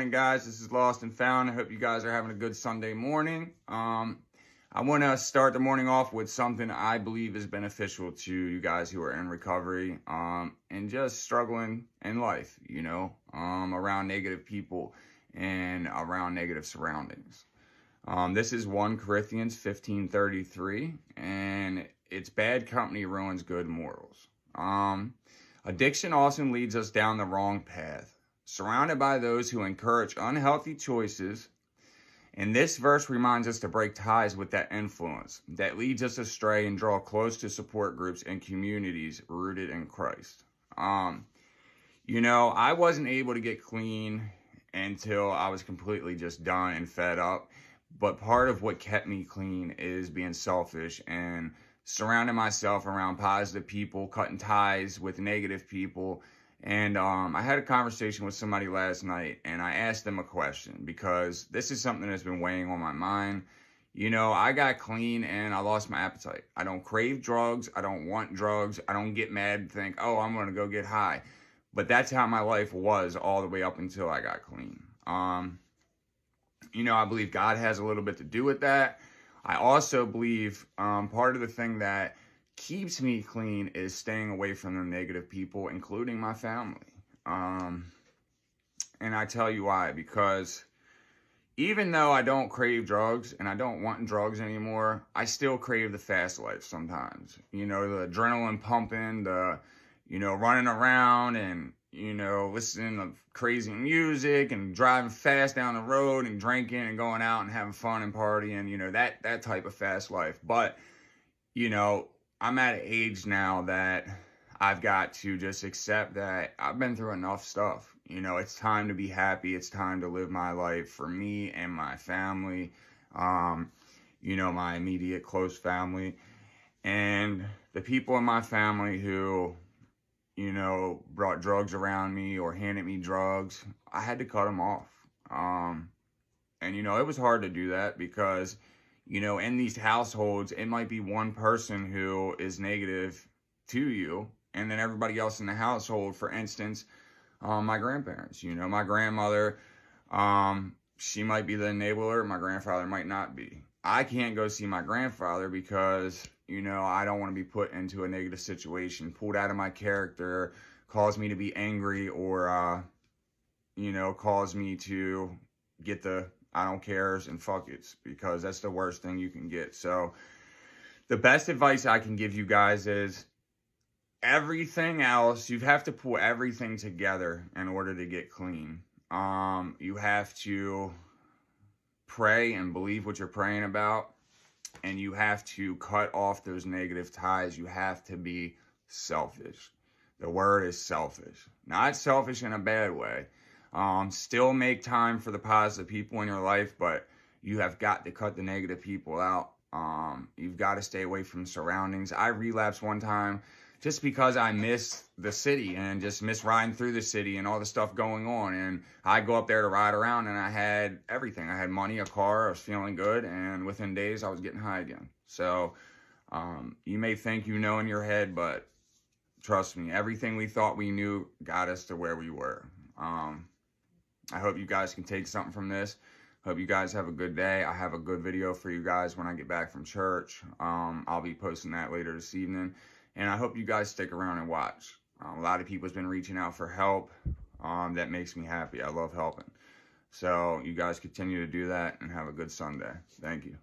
morning, guys. This is Lost and Found. I hope you guys are having a good Sunday morning. I want to start the morning off with something I believe is beneficial to you guys who are in recovery and just struggling in life, around negative people and around negative surroundings. This is 1 Corinthians 15:33, and it's bad company ruins good morals. Addiction often leads us down the wrong path, surrounded by those who encourage unhealthy choices. And this verse reminds us to break ties with that influence that leads us astray and draw close to support groups and communities rooted in Christ. I wasn't able to get clean until I was completely just done and fed up. But part of what kept me clean is being selfish and surrounding myself around positive people, cutting ties with negative people. And I had a conversation with somebody last night, and I asked them a question because this is something that's been weighing on my mind. I got clean and I lost my appetite. I don't crave drugs. I don't want drugs. I don't get mad and think, oh, I'm going to go get high. But that's how my life was all the way up until I got clean. I believe God has a little bit to do with that. I also believe part of the thing that keeps me clean is staying away from the negative people, including my family. And I tell you why, because even though I don't crave drugs and I don't want drugs anymore, I still crave the fast life sometimes. The adrenaline pumping, the, running around and, listening to crazy music and driving fast down the road and drinking and going out and having fun and partying, that type of fast life. But, I'm at an age now that I've got to just accept that I've been through enough stuff. It's time to be happy. It's time to live my life for me and my family, my immediate close family. And the people in my family who, brought drugs around me or handed me drugs, I had to cut them off. It was hard to do that because in these households, it might be one person who is negative to you, and then everybody else in the household, for instance, my grandparents, my grandmother, she might be the enabler, my grandfather might not be. I can't go see my grandfather because, I don't want to be put into a negative situation, pulled out of my character, cause me to be angry, or, cause me to get the I don't cares and fuck it's, because that's the worst thing you can get. So the best advice I can give you guys is everything else, you have to pull everything together in order to get clean. You have to pray and believe what you're praying about, and you have to cut off those negative ties. You have to be selfish. The word is selfish. Not selfish in a bad way. Still make time for the positive people in your life, but you have got to cut the negative people out. You've got to stay away from surroundings. I relapsed one time just because I miss the city and just miss riding through the city and all the stuff going on. And I go up there to ride around, and I had everything. I had money, a car, I was feeling good, and within days I was getting high again. So you may think in your head, but trust me, everything we thought we knew got us to where we were. I hope you guys can take something from this. Hope you guys have a good day. I have a good video for you guys when I get back from church. I'll be posting that later this evening. And I hope you guys stick around and watch. A lot of people have been reaching out for help. That makes me happy. I love helping. So you guys continue to do that and have a good Sunday. Thank you.